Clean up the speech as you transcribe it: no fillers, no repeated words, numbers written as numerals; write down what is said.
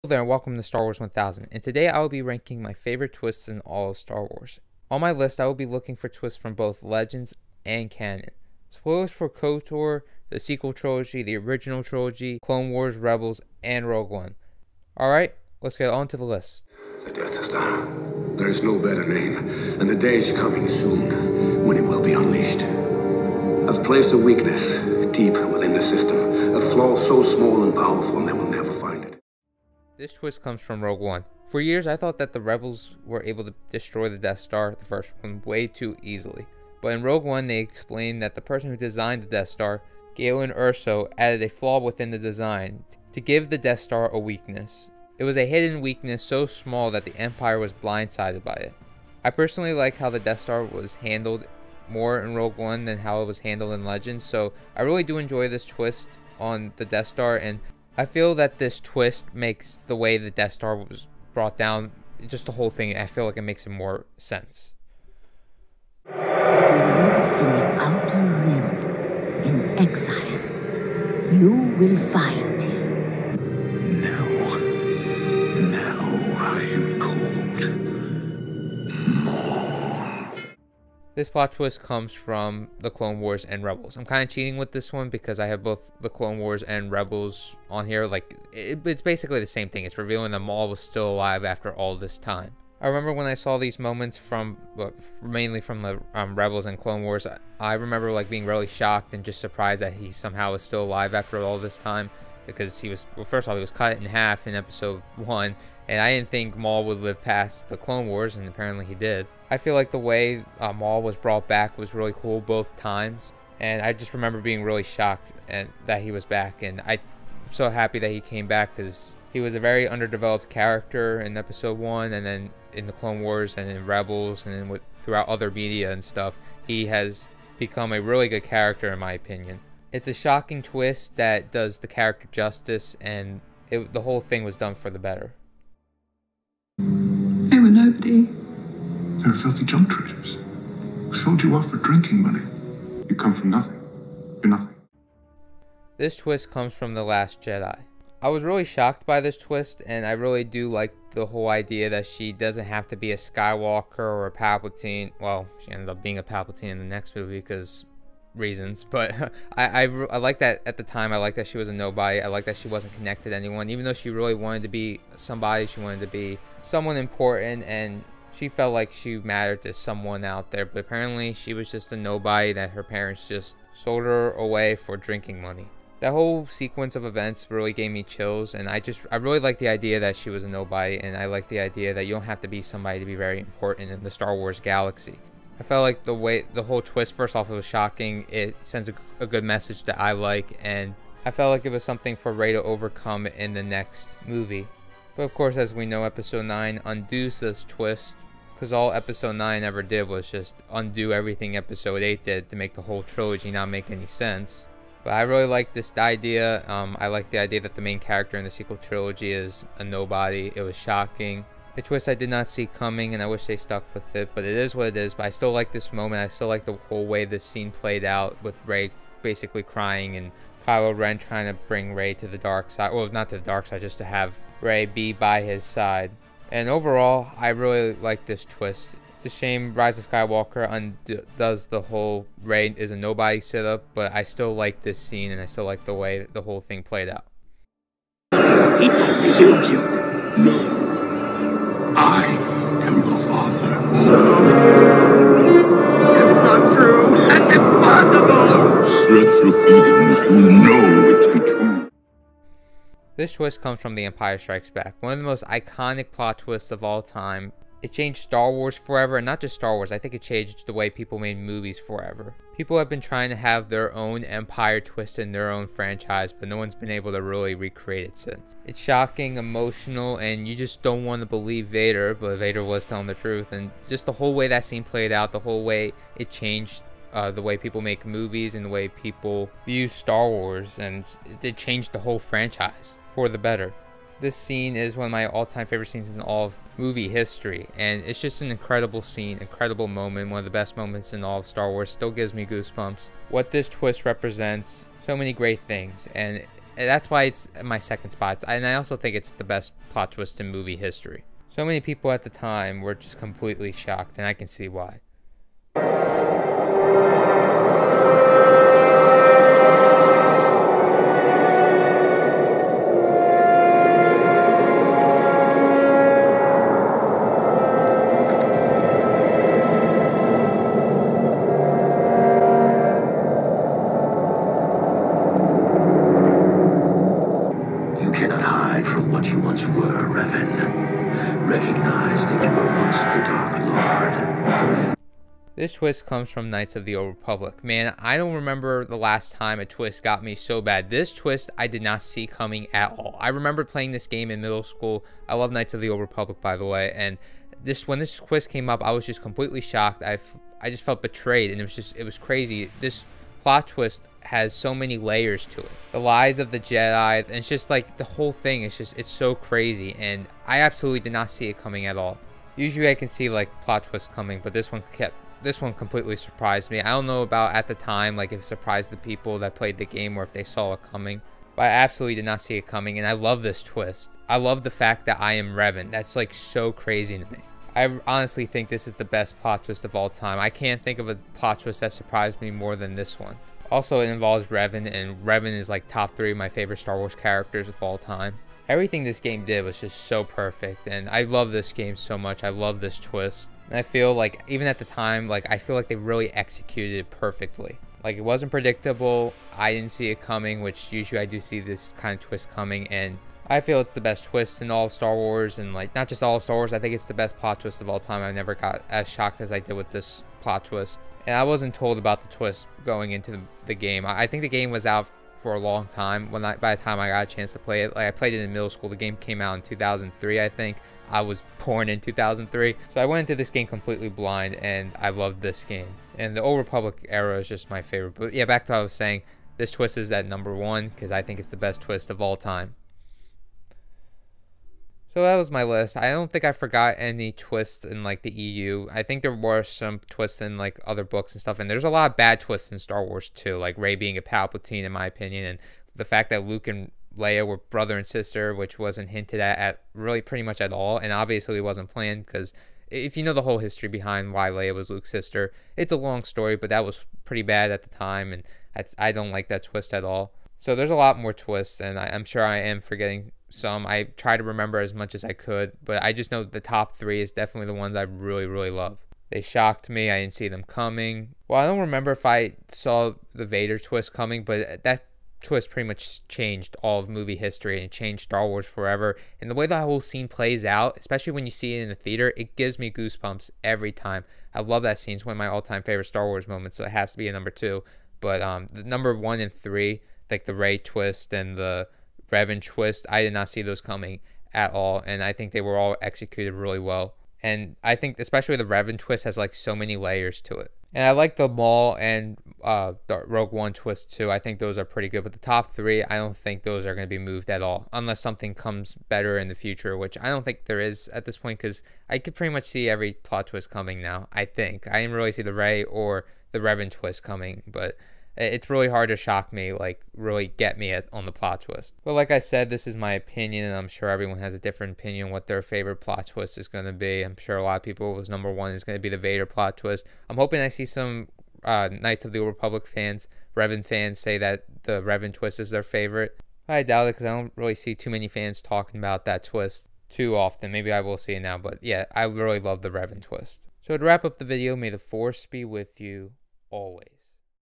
Hello there and welcome to Star Wars 1000, and today I will be ranking my favorite twists in all of Star Wars. On my list, I will be looking for twists from both Legends and canon. Spoilers for KOTOR, the sequel trilogy, the original trilogy, Clone Wars, Rebels, and Rogue One. Alright, let's get on to the list. The Death Star. There is no better name, and the day is coming soon when it will be unleashed. I've placed a weakness deep within the system, a flaw so small and powerful they will never find it. This twist comes from Rogue One. For years, I thought that the Rebels were able to destroy the Death Star, the first one, way too easily. But in Rogue One, they explained that the person who designed the Death Star, Galen Erso, added a flaw within the design to give the Death Star a weakness. It was a hidden weakness so small that the Empire was blindsided by it. I personally like how the Death Star was handled more in Rogue One than how it was handled in Legends, so I really do enjoy this twist on the Death Star, and I feel that this twist makes the way the Death Star was brought down, just the whole thing, I feel like it makes it more sense. He lives in the Outer Rim, in exile. You will find him. Now I am called Maul. This plot twist comes from the Clone Wars and Rebels. I'm kind of cheating with this one because I have both the Clone Wars and Rebels on here. Like, it's basically the same thing. It's revealing that Maul was still alive after all this time. I remember when I saw these moments from, mainly from the Rebels and Clone Wars, I remember like being really shocked and just surprised that he somehow was still alive after all this time. Because he was, well, first of all, he was cut in half in episode 1, and I didn't think Maul would live past the Clone Wars, and apparently he did. I feel like the way Maul was brought back was really cool both times, and I just remember being really shocked and that he was back, and I'm so happy that he came back because he was a very underdeveloped character in episode 1, and then in the Clone Wars, and in Rebels, and then throughout other media and stuff. He has become a really good character in my opinion. It's a shocking twist that does the character justice, and the whole thing was done for the better. They were nobody. They were filthy junk traders who sold you off for drinking money. You come from nothing. You're nothing. This twist comes from The Last Jedi. I was really shocked by this twist, and I really do like the whole idea that she doesn't have to be a Skywalker or a Palpatine. Well, she ended up being a Palpatine in the next movie because reasons, but I like that at the time. I like that she was a nobody. I like that she wasn't connected to anyone, even though she really wanted to be somebody. She wanted to be someone important, and she felt like she mattered to someone out there, but apparently she was just a nobody that her parents just sold her away for drinking money. That whole sequence of events really gave me chills, and I really like the idea that she was a nobody, and I like the idea that you don't have to be somebody to be very important in the Star Wars galaxy. I felt like the whole twist, first off, it was shocking. It sends a good message that I like, and I felt like it was something for Rey to overcome in the next movie. But of course, as we know, episode 9 undoes this twist, because all episode 9 ever did was just undo everything episode 8 did to make the whole trilogy not make any sense. But I really like this idea. I like the idea that the main character in the sequel trilogy is a nobody. It was shocking. A twist I did not see coming, and I wish they stuck with it, but it is what it is. But I still like this moment. I still like the whole way this scene played out, with Rey basically crying and Kylo Ren trying to bring Rey to the dark side. Well, not to the dark side, just to have Rey be by his side. And overall, I really like this twist. It's a shame Rise of Skywalker undoes the whole Rey is a nobody setup, but I still like this scene, and I still like the way the whole thing played out. It's you. No. I am your father. It's not true. That's impossible. Search your feelings. You know it to be true. This twist comes from The Empire Strikes Back, one of the most iconic plot twists of all time. It changed Star Wars forever, and not just Star Wars, I think it changed the way people made movies forever. People have been trying to have their own Empire twist in their own franchise, but no one's been able to really recreate it since. It's shocking, emotional, and you just don't want to believe Vader, but Vader was telling the truth, and just the whole way that scene played out, the whole way it changed the way people make movies and the way people view Star Wars, and it changed the whole franchise for the better. This scene is one of my all-time favorite scenes in all of movie history, and it's just an incredible scene, incredible moment, one of the best moments in all of Star Wars. Still gives me goosebumps. What this twist represents, so many great things, and that's why it's my second spot. And I also think it's the best plot twist in movie history. So many people at the time were just completely shocked, and I can see why. You cannot hide from what you once were, Revan. Recognize that you were once the Dark Lord. This twist comes from Knights of the Old Republic. Man, I don't remember the last time a twist got me so bad. This twist I did not see coming at all. I remember playing this game in middle school. I love Knights of the Old Republic, by the way, and when this twist came up, I was just completely shocked. I just felt betrayed, and it was crazy. This plot twist has so many layers to it. The lies of the Jedi, and it's just like the whole thing is it's so crazy, and I absolutely did not see it coming at all. Usually I can see like plot twists coming, but this one completely surprised me. I don't know about at the time, like if it surprised the people that played the game or if they saw it coming, but I absolutely did not see it coming, and I love this twist. I love the fact that I am Revan. That's like so crazy to me. I honestly think this is the best plot twist of all time. I can't think of a plot twist that surprised me more than this one. Also, it involves Revan, and Revan is like top 3 of my favorite Star Wars characters of all time. Everything this game did was just so perfect, and I love this game so much. I love this twist. And I feel like, even at the time, like I feel like they really executed it perfectly. Like, it wasn't predictable. I didn't see it coming, which usually I do see this kind of twist coming, and I feel it's the best twist in all of Star Wars, and like not just all of Star Wars, I think it's the best plot twist of all time. I never got as shocked as I did with this plot twist. And I wasn't told about the twist going into the game. I think the game was out for a long time by the time I got a chance to play it. Like, I played it in middle school. The game came out in 2003, I think. I was born in 2003. So I went into this game completely blind, and I loved this game. And the Old Republic era is just my favorite. But yeah, back to what I was saying. This twist is at number 1 because I think it's the best twist of all time. So that was my list. I don't think I forgot any twists in like the EU. I think there were some twists in like other books and stuff, and there's a lot of bad twists in Star Wars too, like Rey being a Palpatine in my opinion, and the fact that Luke and Leia were brother and sister, which wasn't hinted at really pretty much at all, and obviously wasn't planned, because if you know the whole history behind why Leia was Luke's sister, it's a long story, but that was pretty bad at the time, and I don't like that twist at all. So there's a lot more twists, and I'm sure I am forgetting some. I try to remember as much as I could, but I just know the top 3 is definitely the ones I really, really love. They shocked me. I didn't see them coming. Well, I don't remember if I saw the Vader twist coming, but that twist pretty much changed all of movie history and changed Star Wars forever. And the way that whole scene plays out, especially when you see it in the theater, it gives me goosebumps every time. I love that scene. It's one of my all-time favorite Star Wars moments, so it has to be a number 2. But the number 1 and 3, like the Rey twist and the Revan twist, I did not see those coming at all, and I think they were all executed really well. And I think especially the Revan twist has like so many layers to it. And I like the Maul and the Rogue One twist too. I think those are pretty good, but the top 3, I don't think those are going to be moved at all unless something comes better in the future, which I don't think there is at this point, because I could pretty much see every plot twist coming now. I think I didn't really see the Rey or the Revan twist coming, but it's really hard to shock me, like really get me on the plot twist. But like I said, this is my opinion, and I'm sure everyone has a different opinion on what their favorite plot twist is going to be. I'm sure a lot of people was number 1 is going to be the Vader plot twist. I'm hoping I see some Knights of the Old Republic fans, Revan fans, say that the Revan twist is their favorite. I doubt it, because I don't really see too many fans talking about that twist too often. Maybe I will see it now, but yeah, I really love the Revan twist. So to wrap up the video, may the Force be with you always.